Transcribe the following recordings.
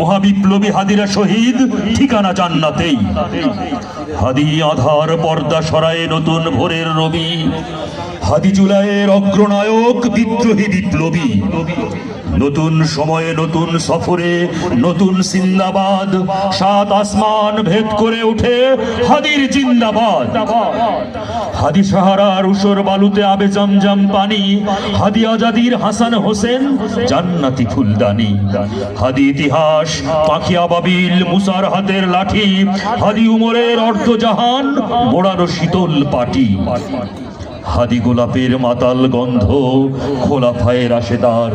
মহাবিপ্লবী হাদিরা শহীদ, ঠিকানা জান্নাতেই। হাদি আধার পর্দা সরায়ে নতুন ভোরের রবি, হাদি জুলাইয়ের অগ্রনায়ক, বিদ্রোহী বিপ্লবী। নতুন সময়ে নতুন সফরে নতুন জিন্দাবাদ, সাত আসমান ভেদ করে ওঠে হাদির জিন্দাবাদ। হাদি সাহারার উসর বালুতে আবে জমজম পানি, হাদি আজাদির হাসান হোসেন জান্নাতি ফুলদানি। হাদি ইতিহাস পাখি আবাবিল, মুসার হাতের লাঠি, হাদি উমরের অর্ধজাহান মোড়ানো শীতল পাটি। হাদি গোলাপের মাতাল গন্ধ, খোলাফায়ে রাশেদার।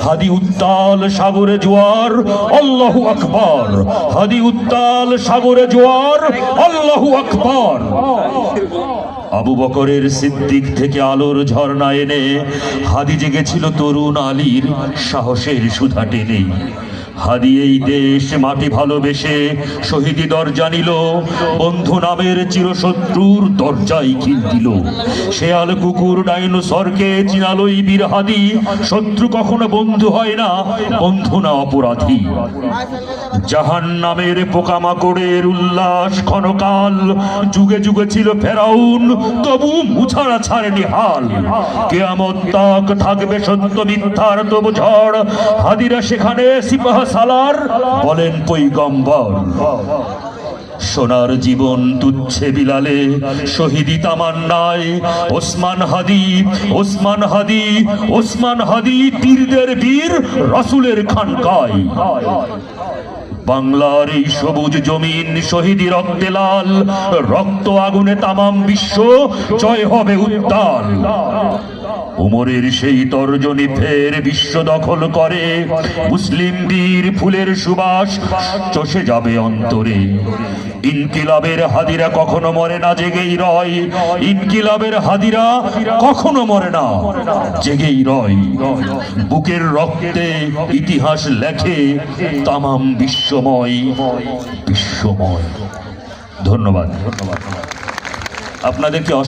হাদি উত্তাল সাগরে জোয়ার, আল্লাহু আকবার। হাদি উত্তাল সাগরে জোয়ার, আল্লাহু আকবার। আবু বকরের সিদ্দিক থেকে আলোর ঝর্ণা এনে হাদি জেগেছিল তরুণ আলীর সাহসের সুধা টেনে। হাদি এই দেশ মাটি ভালোবেসে শহীদি দরজা নিল, বন্ধু নামের চিরশত্রুর দরজায় খিল দিল। শেয়াল কুকুর ডাইনোসরকে চিনালই বীর হাদি, শত্রু কখনো বন্ধু হয় না, বন্ধু না অপরাধী। জাহান নামের পোকামাকড়ের উল্লাস ক্ষণকাল, যুগে যুগে ছিল ফেরাউন, তবু মুছারা ছাড়েনি হাল। কিয়ামত তাক থাকবে সত্য মিথ্যার তবু ঝড়, হাদিরা সেখানে সিপাহ সালার বলেন পয়গম্বর। সোনার জীবন তুচ্ছে বিলালে শহীদি তামান্নায়, ওসমান হাদি, ওসমান হাদি, ওসমান হাদি, তীরদের বীর রাসূলের খানকায়। বাংলার এই সবুজ জমিন শহীদি রক্তে লাল, রক্ত আগুনে তামাম বিশ্ব জয় হবে উত্তাল। উমরের সেই তর্জনী ফের বিশ্ব দখল করে, মুসলিম বীর ফুলের সুবাস চষে যাবে অন্তরে। ইনকিলাবের হাদিরা কখনো মরে না, জেগেই রয়। ইনকিলাবের হাদিরা কখনো মরে না, জেগেই রয়। বুকের রক্তে ইতিহাস লেখে তামাম বিশ্বময়, বিশ্বময়। ধন্যবাদ। আপনাদেরকে